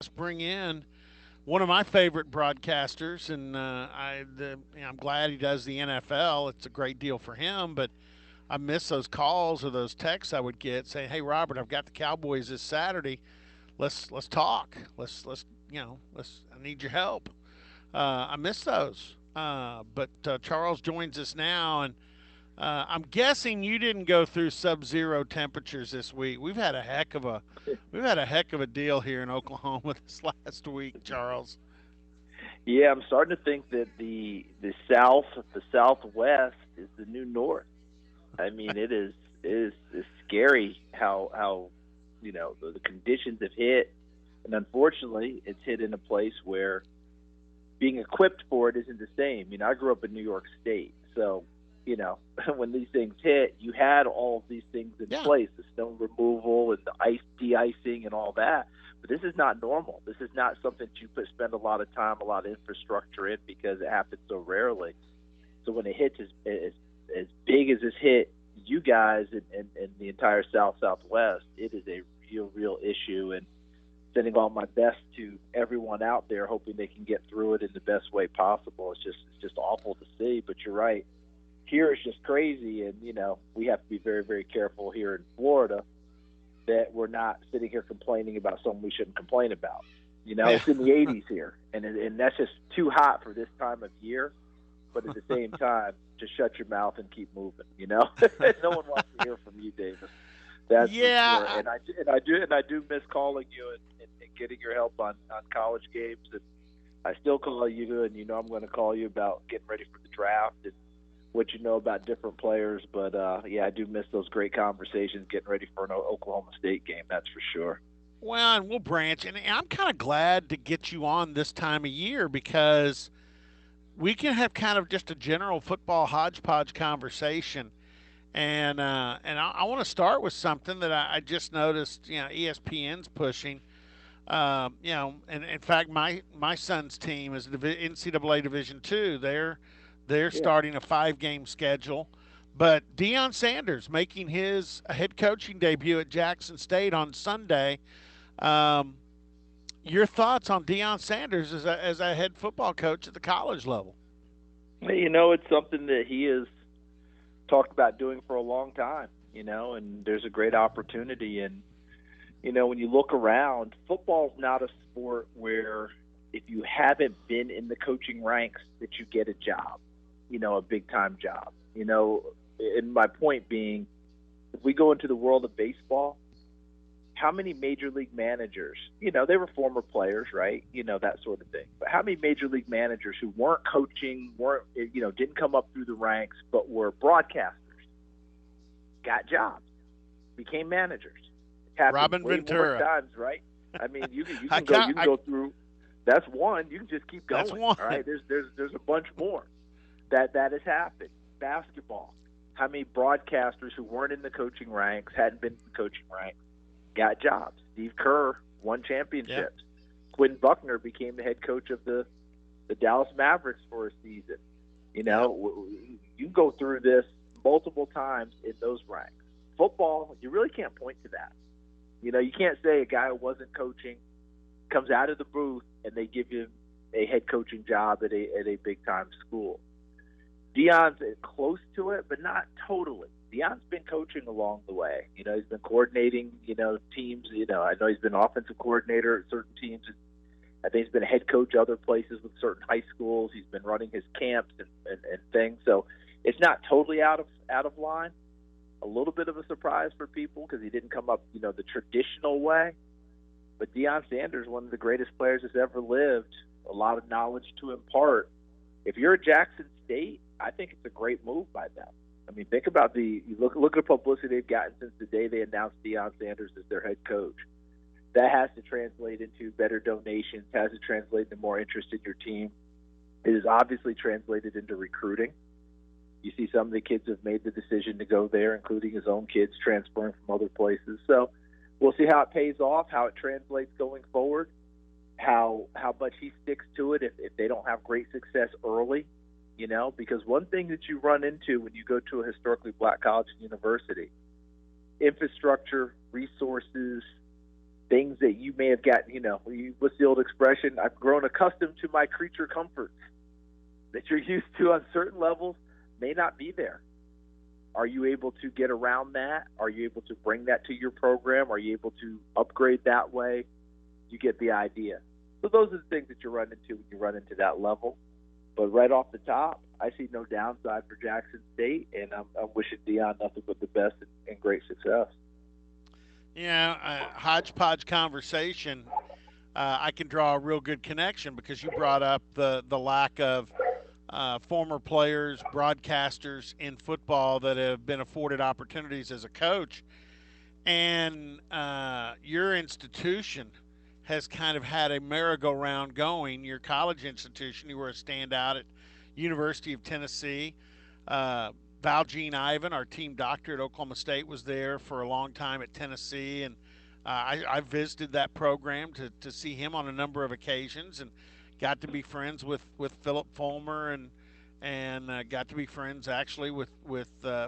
Jets bring in one of my favorite broadcasters, and I'm glad he does the NFL. It's a great deal for him, but I miss those calls or those texts I would get saying, "Hey, Robert, I've got the Cowboys this Saturday. Let's talk. Let's I need your help." I miss those. But Charles joins us now, and I'm guessing you didn't go through sub-zero temperatures this week. We've had a heck of a deal here in Oklahoma this last week, Charles. Yeah, I'm starting to think that the Southwest is the new North. I mean, it is scary how the conditions have hit, and unfortunately, it's hit in a place where being equipped for it isn't the same. I grew up in New York State, so when these things hit, you had all of these things in Yeah. place, the snow removal and the ice de-icing and all that. But this is not normal. This is not something that you spend a lot of time, a lot of infrastructure in because it happens so rarely. So when it hits as big as this hit, you guys and the entire Southwest, it is a real issue. And sending all my best to everyone out there, hoping they can get through it in the best way possible. It's just awful to see. But you're right. Here it's just crazy, and we have to be very, very careful here in Florida that we're not sitting here complaining about something we shouldn't complain about. It's in the 80s here, and that's just too hot for this time of year. But at the same time, just shut your mouth and keep moving. No one wants to hear from you, Davis. That's Yeah. for sure. And I do miss calling you and getting your help on college games. And I still call you, and I'm going to call you about getting ready for the draft and what you know about different players. But I do miss those great conversations getting ready for an Oklahoma State game. That's for sure. Well, and we'll branch, and I'm kind of glad to get you on this time of year because we can have kind of just a general football hodgepodge conversation. And I want to start with something that I just noticed. ESPN's pushing. And in fact, my son's team is NCAA Division II. They're Yeah. starting a 5-game schedule, but Deion Sanders making his head coaching debut at Jackson State on Sunday. Um, your thoughts on Deion Sanders as a head football coach at the college level? It's something that he has talked about doing for a long time, and there's a great opportunity. And, when you look around, football's not a sport where if you haven't been in the coaching ranks that you get a job, a big-time job. And my point being, if we go into the world of baseball, how many major league managers, they were former players, right? That sort of thing. But how many major league managers who weren't coaching, didn't come up through the ranks, but were broadcasters, got jobs, became managers? It happened Robin way Ventura. more times, right? I mean, you can I go, got- you can I- go through. That's one. You can just keep going. That's one. All right. There's a bunch more that has happened. Basketball. How many broadcasters who weren't in the coaching ranks, hadn't been in the coaching ranks, got jobs? Steve Kerr won championships. Quinn Buckner became the head coach of the Dallas Mavericks for a season. You can go through this multiple times in those ranks. Football, you really can't point to that. You can't say a guy who wasn't coaching comes out of the booth and they give him a head coaching job at a big-time school. Deion's close to it, but not totally. Deion's been coaching along the way. He's been coordinating, teams. I know he's been offensive coordinator at certain teams. I think he's been a head coach other places with certain high schools. He's been running his camps and things. So it's not totally out of line. A little bit of a surprise for people because he didn't come up, the traditional way. But Deion Sanders, one of the greatest players that's ever lived, a lot of knowledge to impart. If you're at Jackson State, I think it's a great move by them. I mean, think about look at the publicity they've gotten since the day they announced Deion Sanders as their head coach. That has to translate into better donations, has to translate into more interest in your team. It is obviously translated into recruiting. You see some of the kids have made the decision to go there, including his own kids transferring from other places. So we'll see how it pays off, how it translates going forward, how much he sticks to it if they don't have great success early. Because one thing that you run into when you go to a historically black college and university, infrastructure, resources, things that you may have gotten, what's the old expression? I've grown accustomed to my creature comforts that you're used to on certain levels may not be there. Are you able to get around that? Are you able to bring that to your program? Are you able to upgrade that way? You get the idea. So those are the things that you run into when you run into that level. But right off the top, I see no downside for Jackson State, and I'm wishing Dion nothing but the best and great success. Yeah, hodgepodge conversation. I can draw a real good connection because you brought up the lack of former players, broadcasters in football that have been afforded opportunities as a coach, and your institution has kind of had a merry-go-round going. Your college institution, you were a standout at University of Tennessee. Uh, Valjean Ivan, our team doctor at Oklahoma State, was there for a long time at Tennessee, and I visited that program to see him on a number of occasions, and got to be friends with Philip Fulmer, and got to be friends actually with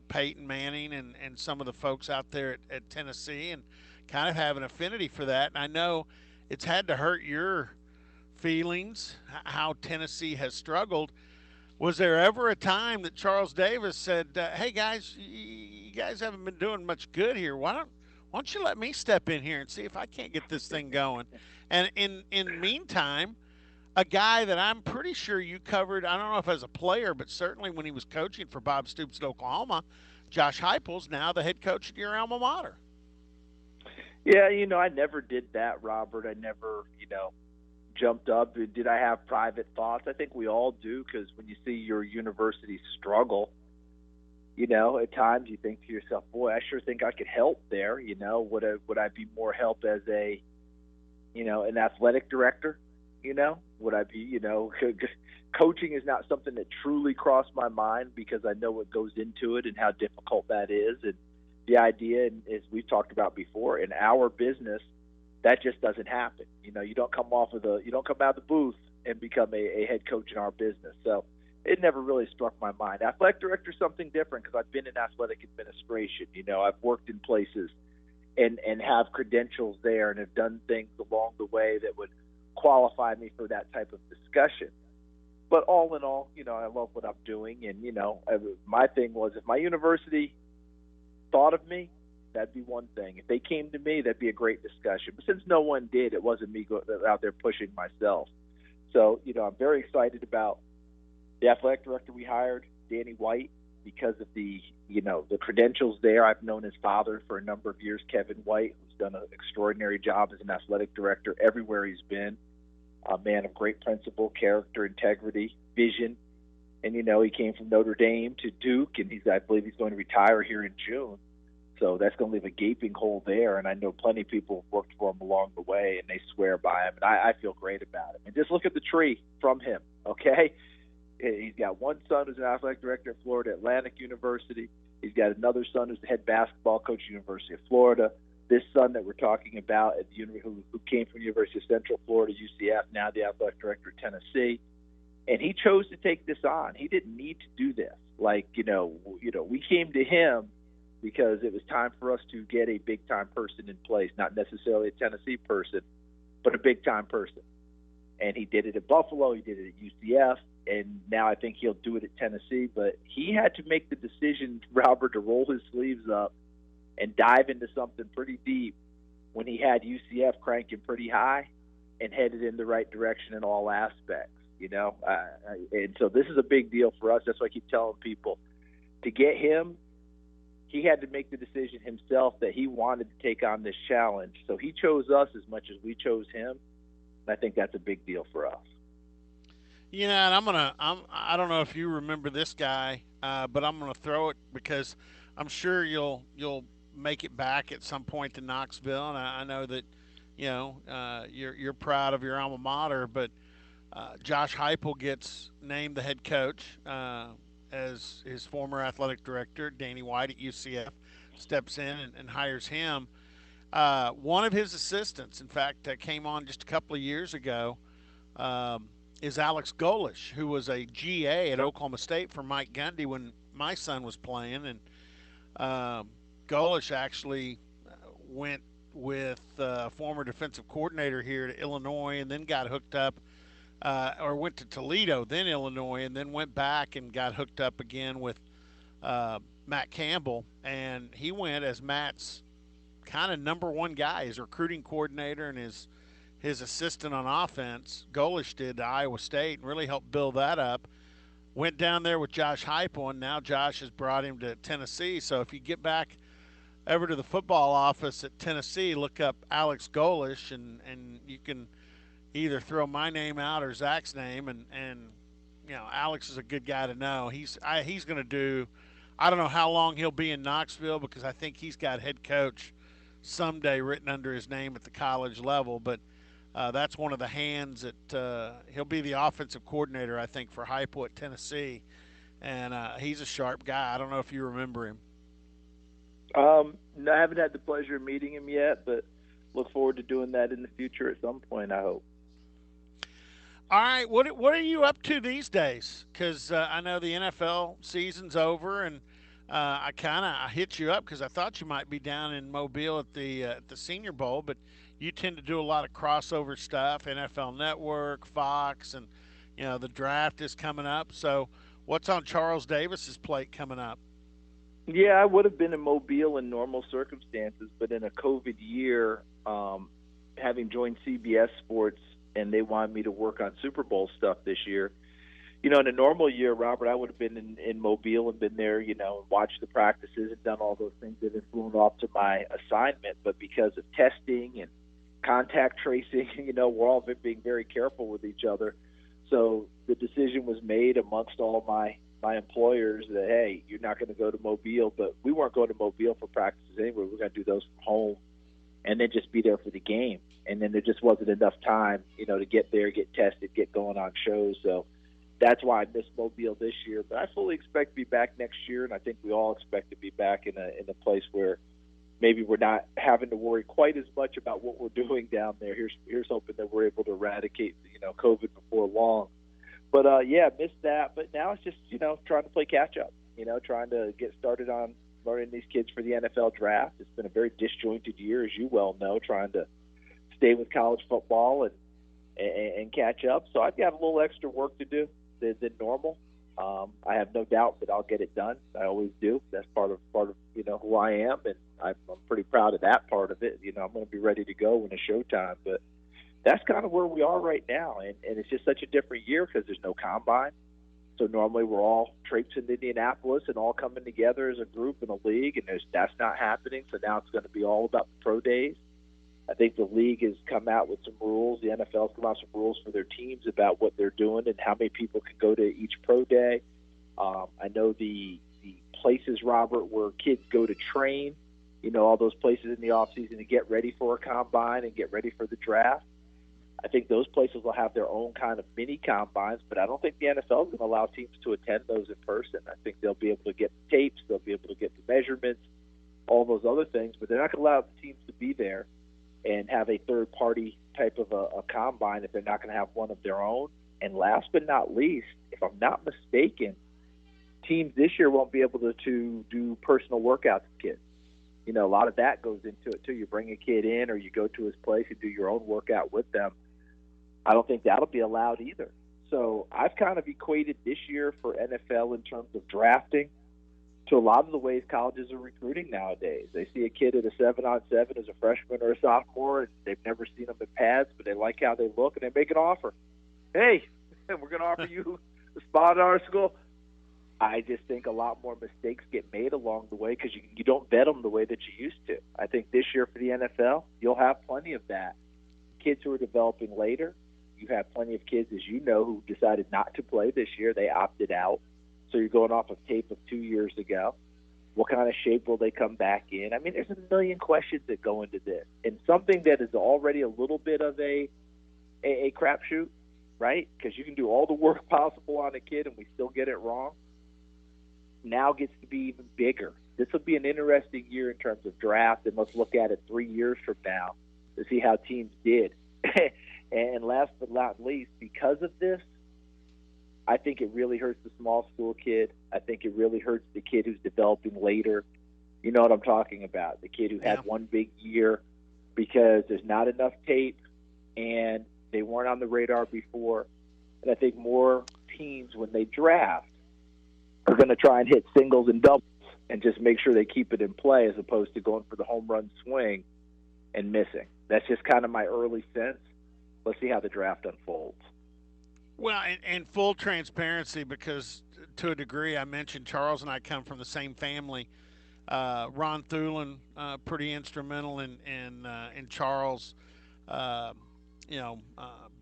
Peyton Manning and some of the folks out there at Tennessee, and kind of have an affinity for that. And I know it's had to hurt your feelings how Tennessee has struggled. Was there ever a time that Charles Davis said, "Hey guys, you guys haven't been doing much good here. Why don't you let me step in here and see if I can't get this thing going?" And in the meantime, a guy that I'm pretty sure you covered, I don't know if as a player, but certainly when he was coaching for Bob Stoops at Oklahoma, Josh Heupel's now the head coach at your alma mater. Yeah, I never did that, Robert. I never, jumped up. Did I have private thoughts? I think we all do, because when you see your university struggle, at times you think to yourself, boy, I sure think I could help there. Would I be more help as an athletic director? Would I be, coaching is not something that truly crossed my mind, because I know what goes into it and how difficult that is. And the idea, as we've talked about before, in our business, that just doesn't happen. You don't come out of the booth and become a head coach in our business. So it never really struck my mind. Athletic director is something different, because I've been in athletic administration. I've worked in places and have credentials there, and have done things along the way that would qualify me for that type of discussion. But all in all, I love what I'm doing. And, my thing was, if my university thought of me, that'd be one thing. If they came to me, that'd be a great discussion. But since no one did, it wasn't me out there pushing myself. So, I'm very excited about the athletic director we hired, Danny White, because of the credentials there. I've known his father for a number of years, Kevin White, who's done an extraordinary job as an athletic director everywhere he's been. A man of great principle, character, integrity, vision. And, he came from Notre Dame to Duke, and I believe he's going to retire here in June. So that's going to leave a gaping hole there. And I know plenty of people have worked for him along the way, and they swear by him. And I feel great about him. And just look at the tree from him, okay? He's got one son who's an athletic director at Florida Atlantic University. He's got another son who's the head basketball coach at the University of Florida. This son that we're talking about who came from the University of Central Florida, UCF, now the athletic director at Tennessee. And he chose to take this on. He didn't need to do this. We came to him because it was time for us to get a big-time person in place, not necessarily a Tennessee person, but a big-time person. And he did it at Buffalo. He did it at UCF. And now I think he'll do it at Tennessee. But he had to make the decision, Robert, to roll his sleeves up and dive into something pretty deep when he had UCF cranking pretty high and headed in the right direction in all aspects, and so this is a big deal for us. That's why I keep telling people, to get him, he had to make the decision himself that he wanted to take on this challenge. So he chose us as much as we chose him. And I think that's a big deal for us. And I don't know if you remember this guy, but I'm gonna throw it because I'm sure you'll make it back at some point to Knoxville, and I know that you're proud of your alma mater. But Josh Heupel gets named the head coach as his former athletic director, Danny White at UCF, steps in and hires him. One of his assistants, in fact, came on just a couple of years ago. Is Alex Golish, who was a GA at Oklahoma State for Mike Gundy when my son was playing, and Golish actually went with former defensive coordinator here at Illinois, and then got hooked up, or went to Toledo, then Illinois, and then went back and got hooked up again with Matt Campbell, and he went as Matt's kind of number one guy, his recruiting coordinator and his assistant on offense. Golish did to Iowa State and really helped build that up. Went down there with Josh Heupel, and now Josh has brought him to Tennessee. So if you get back ever to the football office at Tennessee, look up Alex Golish, and you can either throw my name out or Zach's name, and Alex is a good guy to know. He's going to do. I don't know how long he'll be in Knoxville because I think he's got head coach someday written under his name at the college level, but that's one of the hands that he'll be the offensive coordinator, I think, for Heupel at Tennessee, and he's a sharp guy. I don't know if you remember him. No, I haven't had the pleasure of meeting him yet, but look forward to doing that in the future at some point, I hope. All right, what are you up to these days? Because I know the NFL season's over, and I hit you up because I thought you might be down in Mobile at the Senior Bowl, but you tend to do a lot of crossover stuff, NFL Network, Fox, and the draft is coming up. So, what's on Charles Davis's plate coming up? Yeah, I would have been in Mobile in normal circumstances, but in a COVID year, having joined CBS Sports, and they wanted me to work on Super Bowl stuff this year. In a normal year, Robert, I would have been in Mobile and been there, and watched the practices and done all those things that have flown off to my assignment. But because of testing and contact tracing, we're all being very careful with each other. So the decision was made amongst all my employers that, hey, you're not going to go to Mobile. But we weren't going to Mobile for practices anyway. We're going to do those from home and then just be there for the game. And then there just wasn't enough time, to get there, get tested, get going on shows. So that's why I missed Mobile this year. But I fully expect to be back next year, and I think we all expect to be back in a place where maybe we're not having to worry quite as much about what we're doing down there. Here's hoping that we're able to eradicate, COVID before long. But, missed that. But now it's just, trying to play catch-up, trying to get started on learning these kids for the NFL draft. It's been a very disjointed year, as you well know, trying to stay with college football and catch up. So I've got a little extra work to do than normal. I have no doubt that I'll get it done. I always do. That's part of who I am, and I'm pretty proud of that part of it. I'm going to be ready to go when it's showtime. But that's kind of where we are right now, and it's just such a different year because there's no combine. So normally we're all traipsing to Indianapolis and all coming together as a group in a league, and that's not happening. So now it's going to be all about the pro days. I think the league has come out with some rules. The NFL's come out with some rules for their teams about what they're doing and how many people can go to each pro day. I know the places, Robert, where kids go to train, all those places in the offseason to get ready for a combine and get ready for the draft. I think those places will have their own kind of mini combines, but I don't think the NFL is going to allow teams to attend those in person. I think they'll be able to get the tapes, they'll be able to get the measurements, all those other things, but they're not going to allow the teams to be there and have a third-party type of a combine if they're not going to have one of their own. And last but not least, if I'm not mistaken, teams this year won't be able to do personal workouts with kids. A lot of that goes into it, too. You bring a kid in or you go to his place and do your own workout with them. I don't think that'll be allowed either. So I've kind of equated this year for NFL in terms of drafting to a lot of the ways colleges are recruiting nowadays. They see a kid at a 7-on-7 as a freshman or a sophomore, and they've never seen them in pads, but they like how they look, and they make an offer. Hey, we're going to offer you a spot at our school. I just think a lot more mistakes get made along the way because you don't vet them the way that you used to. I think this year for the NFL, you'll have plenty of that. Kids who are developing later, you have plenty of kids, as you know, who decided not to play this year. They opted out. So you're going off of tape of 2 years ago. What kind of shape will they come back in? I mean, there's a million questions that go into this. And something that is already a little bit of a crapshoot, right? Because you can do all the work possible on a kid and we still get it wrong, now gets to be even bigger. This will be an interesting year in terms of draft, and let's look at it 3 years from now to see how teams did. And last but not least, because of this, I think it really hurts the small school kid. I think it really hurts the kid who's developing later. You know what I'm talking about, the kid who had one big year, because there's not enough tape and they weren't on the radar before. And I think more teams, when they draft, are going to try and hit singles and doubles and just make sure they keep it in play as opposed to going for the home run swing and missing. That's just kind of my early sense. Let's see how the draft unfolds. Well, and full transparency, because to a degree, I mentioned Charles and I come from the same family. Ron Thulin, pretty instrumental in Charles, uh,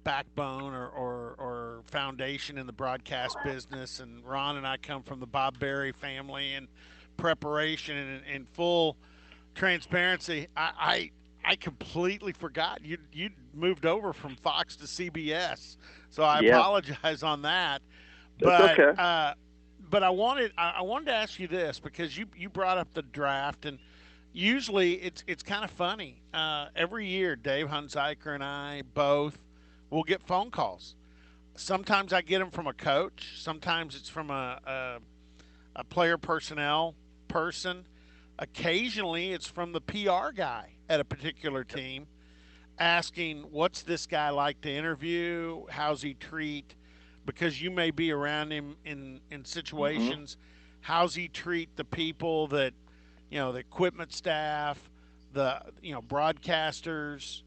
backbone or foundation in the broadcast business. And Ron and I come from the Bob Berry family and preparation and full transparency. I completely forgot you moved over from Fox to CBS, so I apologize on that. That's But okay. but I wanted to ask you this, because you brought up the draft, and usually it's kind of funny. Every year, Dave Hunziker and I both will get phone calls. Sometimes I get them from a coach. Sometimes it's from a player personnel person. Occasionally, it's from the PR guy at a particular team asking, what's this guy like to interview? How's he treat? Because you may be around him in Mm-hmm. situations. How's he treat the people that, the equipment staff, the, broadcasters,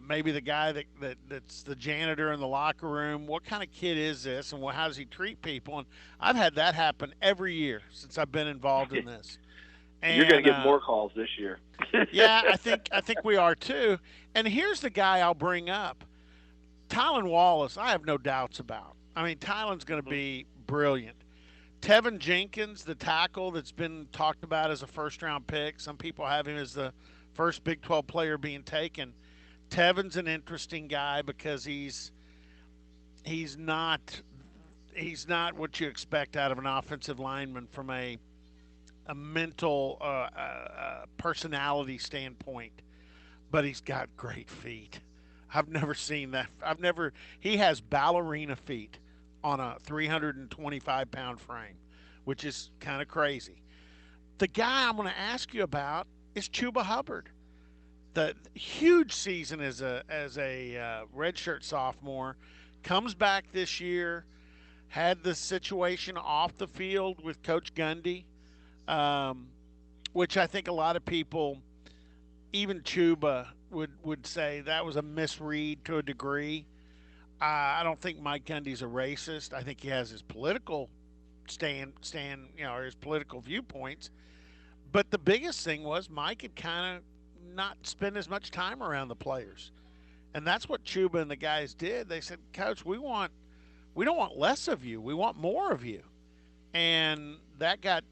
maybe the guy that's the janitor in the locker room. What kind of kid is this, and how does he treat people? And I've had that happen every year since I've been involved in this. You're going And to get more calls this year. yeah, I think we are too. And here's the guy I'll bring up. Tylan Wallace, I have no doubts about. I mean, Tylan's going to Mm-hmm. be brilliant. Tevin Jenkins, the tackle that's been talked about as a first round pick. Some people have him as the first Big 12 player being taken. Tevin's an interesting guy because he's not he's not what you expect out of an offensive lineman from a mental personality standpoint, but he's got great feet. I've never seen that. He has ballerina feet on a 325-pound frame, which is kind of crazy. The guy I'm going to ask you about is Chuba Hubbard. The huge season as a redshirt sophomore, comes back this year, had the situation off the field with Coach Gundy, um, which I think a lot of people, even Chuba, would say that was a misread to a degree. I don't think Mike Gundy's a racist. I think he has his political or his political viewpoints. But the biggest thing was Mike had kind of not spent as much time around the players, and that's what Chuba and the guys did. They said, "Coach, we don't want less of you. We want more of you." And that got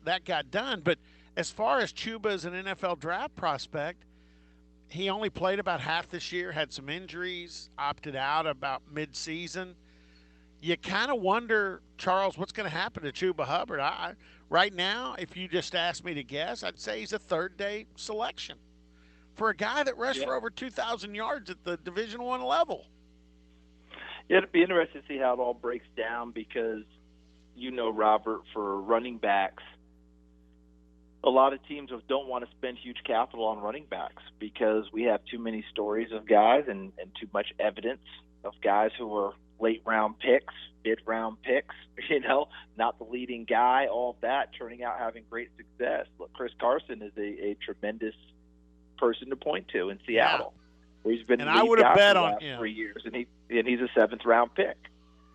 done. But as far as Chuba as an NFL draft prospect, he only played about half this year, had some injuries, opted out about mid-season. You kind of wonder, Charles, what's going to happen to Chuba Hubbard. Right now, if you just asked me to guess, I'd say he's a third-day selection for a guy that rushed Yeah. for over 2,000 yards at the Division I level. Yeah, it'd be interesting to see how it all breaks down because, Robert, for running backs, a lot of teams don't want to spend huge capital on running backs because we have too many stories of guys and too much evidence of guys who were late round picks, mid round picks, not the leading guy, all of that turning out having great success. Look, Chris Carson is a tremendous person to point to in Yeah, Seattle, where he's been and the I lead would have guy for bet the on last 3 years, and he's a seventh round pick.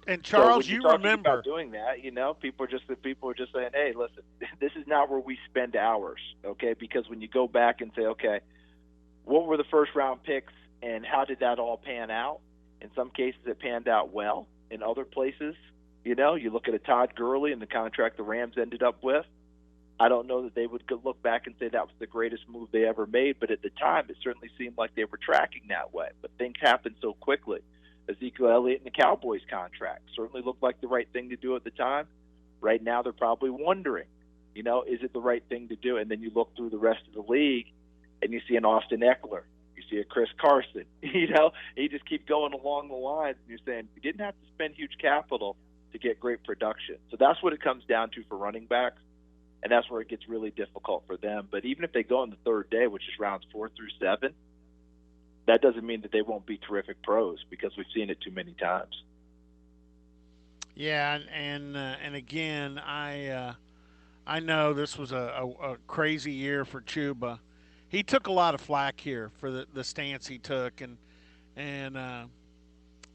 And So when Charles, you're you talking about remember, doing that, people are just saying, "Hey, listen, this is not where we spend ours." Okay, because when you go back and say, "Okay, what were the first round picks and how did that all pan out?" In some cases, it panned out well. In other places, you look at a Todd Gurley and the contract the Rams ended up with. I don't know that they would look back and say that was the greatest move they ever made, but at the time, it certainly seemed like they were tracking that way. But things happen so quickly. Ezekiel Elliott and the Cowboys contract certainly looked like the right thing to do at the time. Right now, they're probably wondering, is it the right thing to do? And then you look through the rest of the league, and you see an Austin Eckler, you see a Chris Carson. You just keep going along the lines, and you're saying you didn't have to spend huge capital to get great production. So that's what it comes down to for running backs, and that's where it gets really difficult for them. But even if they go on the third day, which is rounds 4 through 7, that doesn't mean that they won't be terrific pros, because we've seen it too many times. Yeah, and again, I know this was a crazy year for Chuba. He took a lot of flack here for the stance he took, and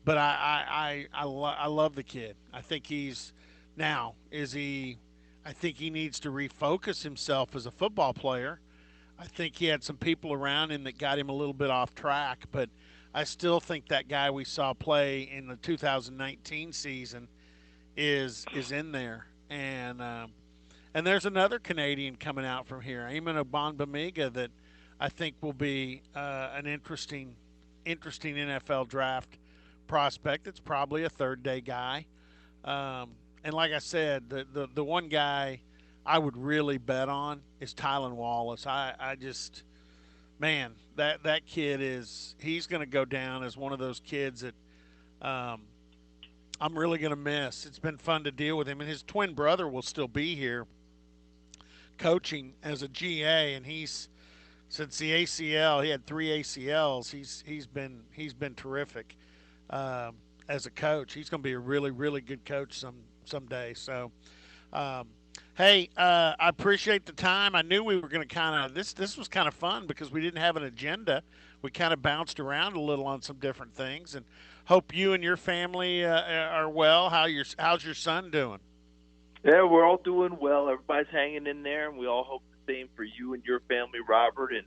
but I love the kid. I think he's now is he. I think he needs to refocus himself as a football player. I think he had some people around him that got him a little bit off track, but I still think that guy we saw play in the 2019 season is in there. And there's another Canadian coming out from here, Eamon Ogbongbemiga, that I think will be an interesting NFL draft prospect. It's probably a third day guy. And like I said, the one guy I would really bet on is Tylan Wallace. I just, man, that kid he's going to go down as one of those kids that um, I'm really going to miss. It's been fun to deal with him, and his twin brother will still be here coaching as a GA, and he's since the ACL, he had 3 ACLs. He's been terrific as a coach. He's going to be a really good coach someday. So, um, hey, I appreciate the time. I knew we were going to kind of this was kind of fun because we didn't have an agenda. We kind of bounced around a little on some different things, and hope you and your family are well. How's your son doing? Yeah, we're all doing well. Everybody's hanging in there, and we all hope the same for you and your family, Robert, and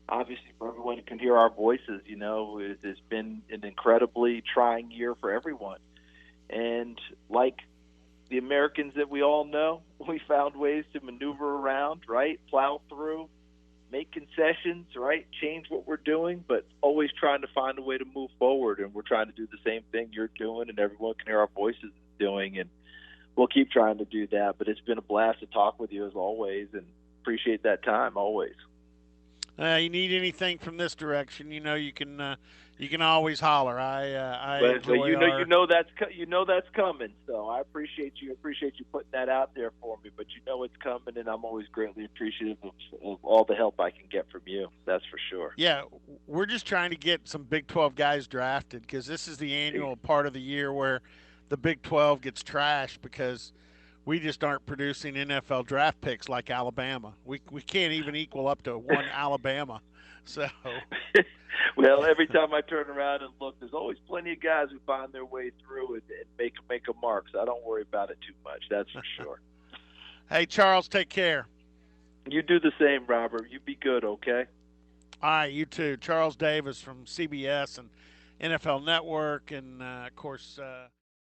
obviously for everyone who can hear our voices. It's been an incredibly trying year for everyone. And like the Americans that we all know, we found ways to maneuver around, right? Plow through, make concessions, right? Change what we're doing, but always trying to find a way to move forward. And we're trying to do the same thing you're doing and everyone can hear our voices doing. And we'll keep trying to do that. But it's been a blast to talk with you as always, and appreciate that time always. You need anything from this direction, you can always holler. I But enjoy our. you know that's coming. So I appreciate you putting that out there for me. But you know it's coming, and I'm always greatly appreciative of all the help I can get from you. That's for sure. Yeah, we're just trying to get some Big 12 guys drafted because this is the annual part of the year where the Big 12 gets trashed because we just aren't producing NFL draft picks like Alabama. We can't even equal up to one Alabama. So, Well, every time I turn around and look, there's always plenty of guys who find their way through and make a mark. So I don't worry about it too much. That's for sure. hey, Charles, take care. You do the same, Robert. You be good, okay? All right, you too. Charles Davis from CBS and NFL Network, and of course.